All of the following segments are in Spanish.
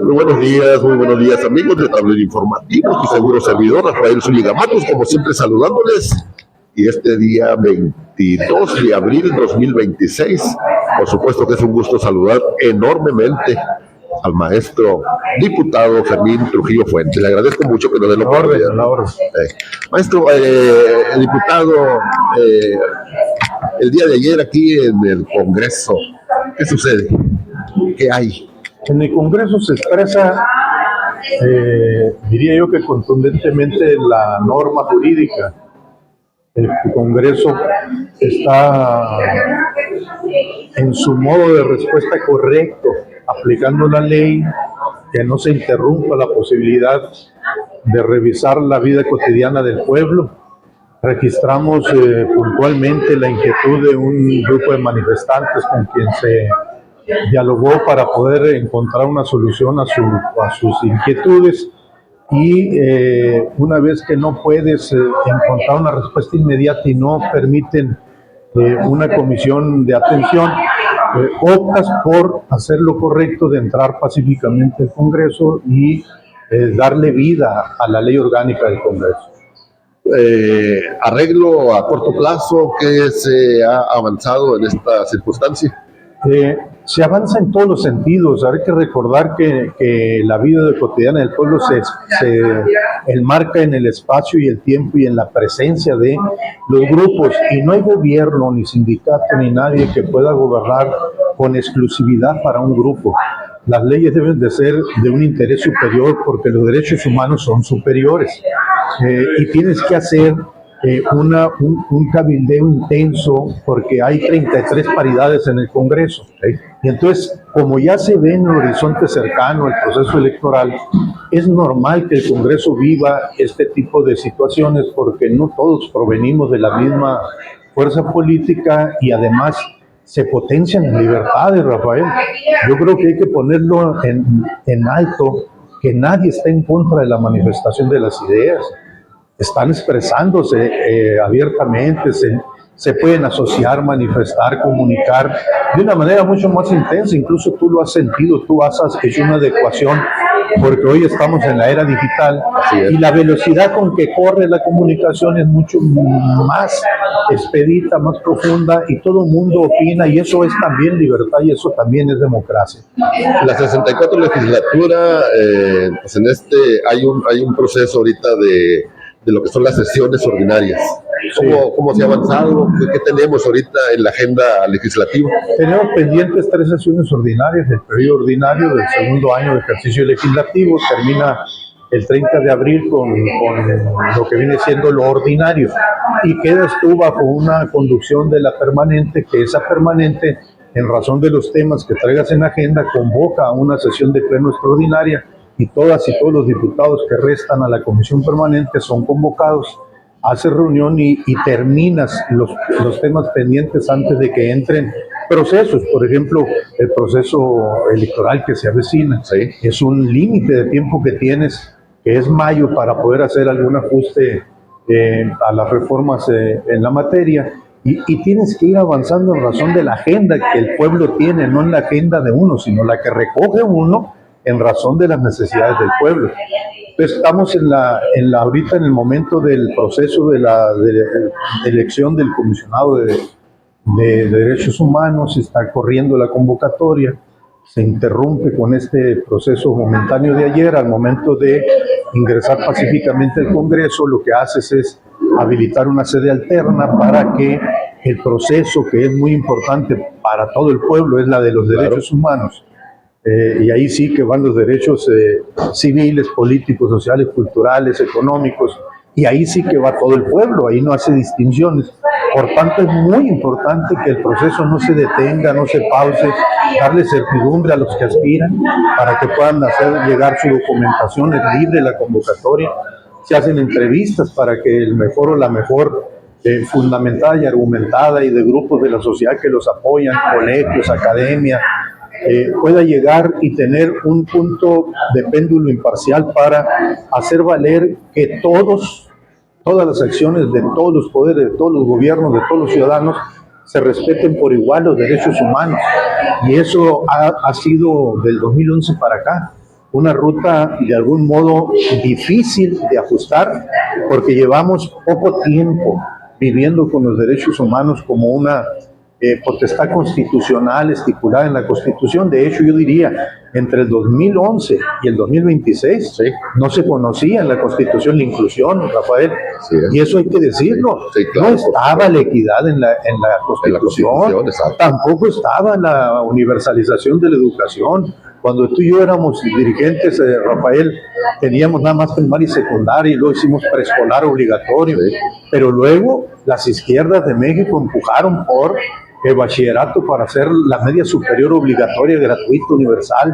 Muy buenos días amigos de Tablero Informativo, tu seguro servidor Rafael Zúñiga Matos, como siempre saludándoles. Y este día 22 de abril 2026, por supuesto que es un gusto saludar enormemente al maestro diputado Fermín Trujillo Fuentes. Le agradezco mucho que nos dé la oportunidad. Maestro diputado, el día de ayer aquí en el Congreso, ¿qué sucede? ¿Qué hay? En el Congreso se expresa, diría yo que contundentemente, la norma jurídica. El Congreso está en su modo de respuesta correcto, aplicando la ley, que no se interrumpa la posibilidad de revisar la vida cotidiana del pueblo. Registramos puntualmente la inquietud de un grupo de manifestantes con quien se dialogó para poder encontrar una solución a sus inquietudes, y una vez que no puedes encontrar una respuesta inmediata y no permiten una comisión de atención, optas por hacer lo correcto de entrar pacíficamente al Congreso y darle vida a la ley orgánica del Congreso. Arreglo a corto plazo, ¿qué se ha avanzado en esta circunstancia? Se avanza en todos los sentidos. Hay que recordar que la vida cotidiana del pueblo se enmarca en el espacio y el tiempo y en la presencia de los grupos, y no hay gobierno, ni sindicato, ni nadie que pueda gobernar con exclusividad para un grupo. Las leyes deben de ser de un interés superior, porque los derechos humanos son superiores, y tienes que hacer un cabildeo intenso, porque hay 33 paridades en el Congreso. Y entonces, como ya se ve en el horizonte cercano el proceso electoral, es normal que el Congreso viva este tipo de situaciones, porque no todos provenimos de la misma fuerza política, y además se potencian las libertades, Rafael. Yo creo que hay que ponerlo en alto, que nadie está en contra de la manifestación de las ideas. Están expresándose abiertamente, se pueden asociar, manifestar, comunicar de una manera mucho más intensa. Incluso tú lo has sentido, tú has hecho una adecuación, porque hoy estamos en la era digital, y la velocidad con que corre la comunicación es mucho más expedita, más profunda, y todo el mundo opina, y eso es también libertad, y eso también es democracia. La 64 legislatura, pues en hay un proceso ahorita de lo que son las sesiones ordinarias. ¿Cómo se ha avanzado? ¿Qué tenemos ahorita en la agenda legislativa? Tenemos pendientes 3 sesiones ordinarias. El periodo ordinario del segundo año de ejercicio legislativo termina el 30 de abril con lo que viene siendo lo ordinario, y quedas tú bajo una conducción de la permanente, que esa permanente, en razón de los temas que traigas en agenda, convoca a una sesión de pleno extraordinaria, y todas y todos los diputados que restan a la comisión permanente son convocados. Hace reunión y terminas los temas pendientes antes de que entren procesos. Por ejemplo, el proceso electoral que se avecina, sí, es un límite de tiempo que tienes, que es mayo, para poder hacer algún ajuste a las reformas en la materia, y tienes que ir avanzando en razón de la agenda que el pueblo tiene, no en la agenda de uno, sino la que recoge uno en razón de las necesidades del pueblo. Entonces, estamos ahorita en el momento del proceso de elección del comisionado de derechos humanos. Está corriendo la convocatoria, se interrumpe con este proceso momentáneo de ayer. Al momento de ingresar pacíficamente al Congreso, lo que haces es habilitar una sede alterna para que el proceso, que es muy importante para todo el pueblo, es la de los derechos humanos. Y ahí sí que van los derechos civiles, políticos, sociales, culturales, económicos, y ahí sí que va todo el pueblo, ahí no hace distinciones. Por tanto, es muy importante que el proceso no se detenga, no se pause, darle certidumbre a los que aspiran para que puedan hacer llegar su documentación. Es libre la convocatoria, se hacen entrevistas para que el mejor o la mejor fundamentada y argumentada, y de grupos de la sociedad que los apoyan, colegios, academia, pueda llegar y tener un punto de péndulo imparcial para hacer valer que todas las acciones de todos los poderes, de todos los gobiernos, de todos los ciudadanos, se respeten por igual los derechos humanos. Y eso ha sido del 2011 para acá una ruta de algún modo difícil de ajustar, porque llevamos poco tiempo viviendo con los derechos humanos como una potestad constitucional estipulada en la Constitución. De hecho, yo diría, entre el 2011 y el 2026 sí, no se conocía en la Constitución la inclusión, Rafael, sí, y eso hay que decirlo. Sí, sí, claro, no estaba la equidad en la Constitución, tampoco estaba la universalización de la educación. Cuando tú y yo éramos dirigentes, Rafael, teníamos nada más primaria y secundaria, y luego hicimos preescolar obligatorio, sí, pero luego las izquierdas de México empujaron por el bachillerato para hacer la media superior obligatoria, gratuita, universal.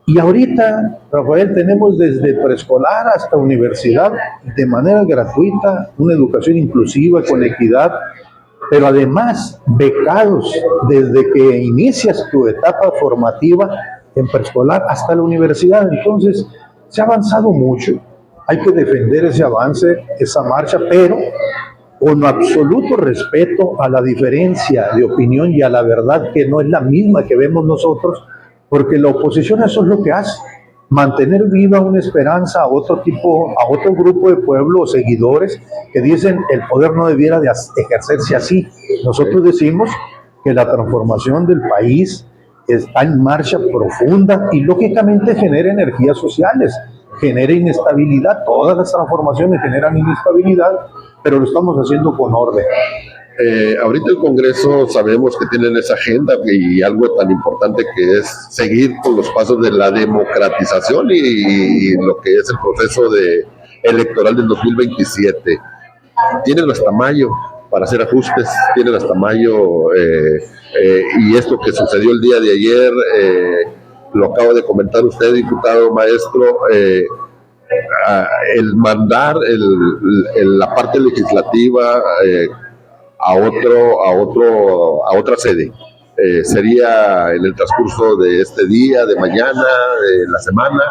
Y ahorita, Rafael, tenemos desde preescolar hasta universidad de manera gratuita, una educación inclusiva, con equidad, pero además becados desde que inicias tu etapa formativa en preescolar hasta la universidad. Entonces, se ha avanzado mucho. Hay que defender ese avance, esa marcha, pero con absoluto respeto a la diferencia de opinión y a la verdad que no es la misma que vemos nosotros, porque la oposición eso es lo que hace, mantener viva una esperanza a otro grupo de pueblo o seguidores que dicen el poder no debiera de ejercerse así. Nosotros decimos que la transformación del país está en marcha profunda y lógicamente genera energías sociales, genera inestabilidad. Todas las transformaciones generan inestabilidad, pero lo estamos haciendo con orden. Ahorita el Congreso sabemos que tienen esa agenda y algo tan importante que es seguir con los pasos de la democratización y lo que es el proceso electoral del 2027. Tienen hasta mayo para hacer ajustes, tienen hasta mayo, y esto que sucedió el día de ayer, lo acaba de comentar usted, diputado maestro, el mandar la parte legislativa a otra sede. ¿Sería en el transcurso de este día, de mañana, de la semana?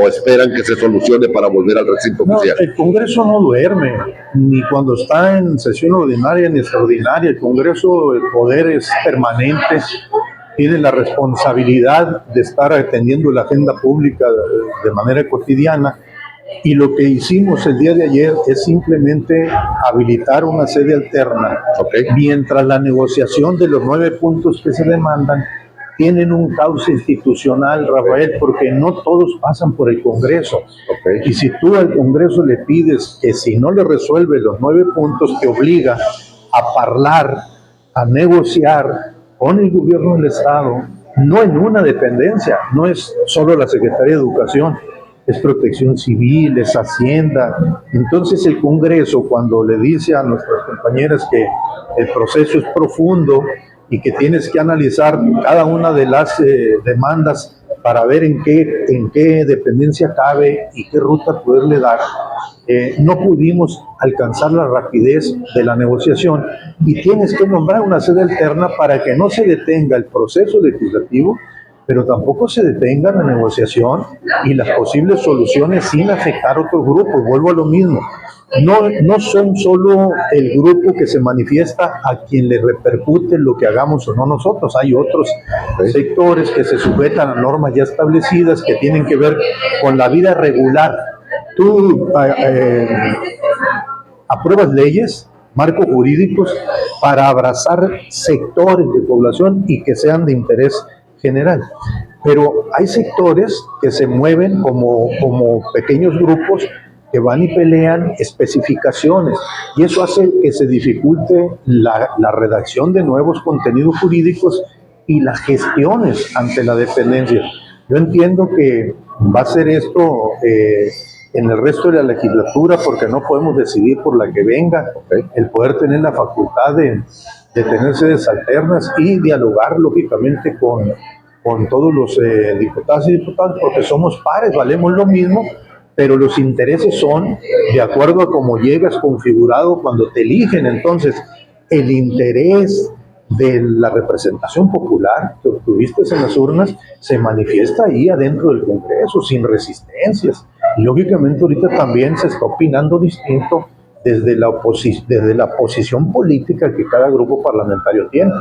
¿O esperan que se solucione para volver al recinto oficial? El Congreso no duerme, ni cuando está en sesión ordinaria ni extraordinaria. El Congreso, el poder es permanente, tiene la responsabilidad de estar atendiendo la agenda pública de manera cotidiana. Y lo que hicimos el día de ayer es simplemente habilitar una sede alterna, mientras la negociación de los 9 puntos que se demandan tienen un cauce institucional, Rafael, porque no todos pasan por el Congreso. Y si tú al Congreso le pides que si no le resuelve los 9 puntos, te obliga a hablar, a negociar con el gobierno del Estado, no en una dependencia, no es solo la Secretaría de Educación, es Protección Civil, es Hacienda. Entonces el Congreso, cuando le dice a nuestras compañeras que el proceso es profundo y que tienes que analizar cada una de las demandas para ver en qué dependencia cabe y qué ruta poderle dar, no pudimos alcanzar la rapidez de la negociación y tienes que nombrar una sede alterna para que no se detenga el proceso legislativo, pero tampoco se detenga la negociación y las posibles soluciones sin afectar a otros grupos. Vuelvo a lo mismo. No son solo el grupo que se manifiesta a quien le repercute lo que hagamos o no nosotros. Hay otros sectores que se sujetan a normas ya establecidas que tienen que ver con la vida regular. Tú apruebas leyes, marcos jurídicos para abrazar sectores de población y que sean de interés general, pero hay sectores que se mueven como pequeños grupos que van y pelean especificaciones y eso hace que se dificulte la redacción de nuevos contenidos jurídicos y las gestiones ante la dependencia. Yo entiendo que va a ser esto en el resto de la legislatura porque no podemos decidir por la que venga, el poder tener la facultad de tener sedes alternas y dialogar lógicamente con todos los diputados y diputadas, porque somos pares, valemos lo mismo, pero los intereses son de acuerdo a cómo llegas configurado cuando te eligen. Entonces, el interés de la representación popular que obtuviste en las urnas se manifiesta ahí adentro del Congreso, sin resistencias. Y lógicamente ahorita también se está opinando distinto desde la posición política que cada grupo parlamentario tiene.